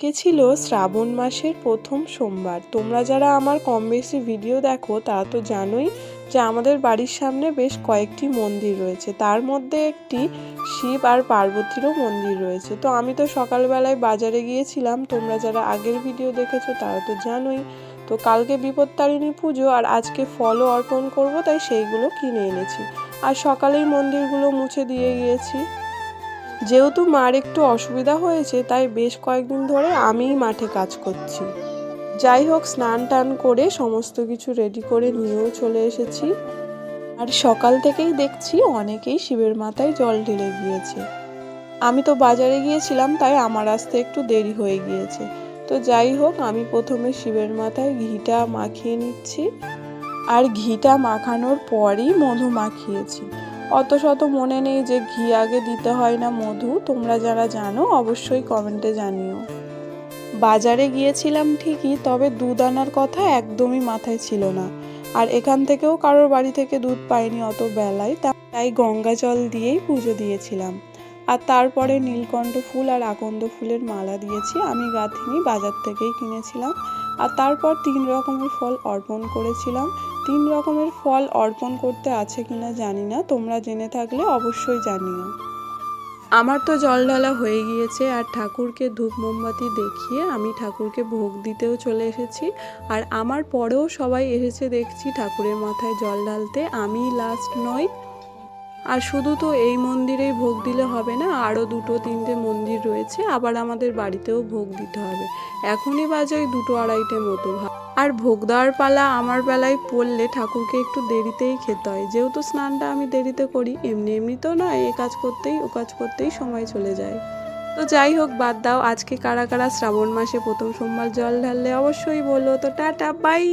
আজকে ছিল শ্রাবণ মাসের প্রথম সোমবার। তোমরা যারা আমার কম বেশি ভিডিও দেখো তারা তো জানোই যে আমাদের বাড়ির সামনে বেশ কয়েকটি মন্দির রয়েছে, তার মধ্যে একটি শিব আর পার্বতীরও মন্দির রয়েছে। তো আমি তো সকালবেলায় বাজারে গিয়েছিলাম, তোমরা যারা আগের ভিডিও দেখেছো তারা তো জানোই। তো কালকে বিপত্তারিণী পুজো আর আজকে ফলও অর্পণ করব, তাই সেইগুলো কিনে এনেছি। আর সকালেই মন্দিরগুলো মুছে দিয়ে গিয়েছি। যেহেতু মার একটু অসুবিধা হয়েছে তাই বেশ কয়েকদিন ধরে আমিই মাঠে কাজ করছি। যাই হোক, স্নান টান করে সমস্ত কিছু রেডি করে নিয়েও চলে এসেছি। আর সকাল থেকেই দেখছি অনেকেই শিবের মাথায় জল ঢেলে গিয়েছে। আমি তো বাজারে গিয়েছিলাম তাই আমার আসতে একটু দেরি হয়ে গিয়েছে। তো যাই হোক, আমি প্রথমে শিবের মাথায় ঘিটা মাখিয়ে নিচ্ছি। আর ঘিটা মাখানোর পরই মধু মাখিয়েছি। অত শত মনে নেই যে ঘি আগে দিতে হয় না মধু, তোমরা যারা জানো অবশ্যই কমেন্টে জানিও। বাজারে গিয়েছিলাম ঠিকই, তবে দুধ আনার কথা একদমই মাথায় ছিল না। আর এখান থেকেও কারোর বাড়ি থেকে দুধ পাইনি অত বেলায়, তাই গঙ্গা জল দিয়েই পুজো দিয়েছিলাম। আর তারপরে নীলকণ্ঠ ফুল আর আকন্দ ফুলের মালা দিয়েছি, আমি গাঁথিনি, বাজার থেকেই কিনেছিলাম। আর তারপর 3 রকমের ফল অর্পণ করেছিলাম। 3 রকমের ফল অর্পণ করতে আছে কিনা জানি না, তোমরা জেনে থাকলে অবশ্যই জানিও। আমার তো জল ঢালা হয়ে গিয়েছে আর ঠাকুরকে ধূপ মোমবাতি দেখিয়ে আমি ঠাকুরকে ভোগ দিতেও চলে এসেছি। আর আমার পরেও সবাই এসেছে দেখছি ঠাকুরের মাথায় জল ঢালতে, আমি লাস্ট নই। আর শুধু তো এই মন্দিরেই ভোগ দিলে হবে না, আরও 2-3টে মন্দির রয়েছে, আবার আমাদের বাড়িতেও ভোগ দিতে হবে। এখনই বাজে ওই 2-2:30 মতো। আর ভোগ দেওয়ার পালা আমার বেলায় পড়লে ঠাকুরকে একটু দেরিতেই খেতে হয়, যেহেতু স্নানটা আমি দেরিতে করি। এমনি এমনি তো নয়, এ কাজ করতেই ও কাজ করতেই সময় চলে যায়। তো যাই হোক, বাদ দাও। আজকে কারা কারা শ্রাবণ মাসে প্রথম সোমবার জল ঢাললে অবশ্যই বলো। তো টাটা, বাই।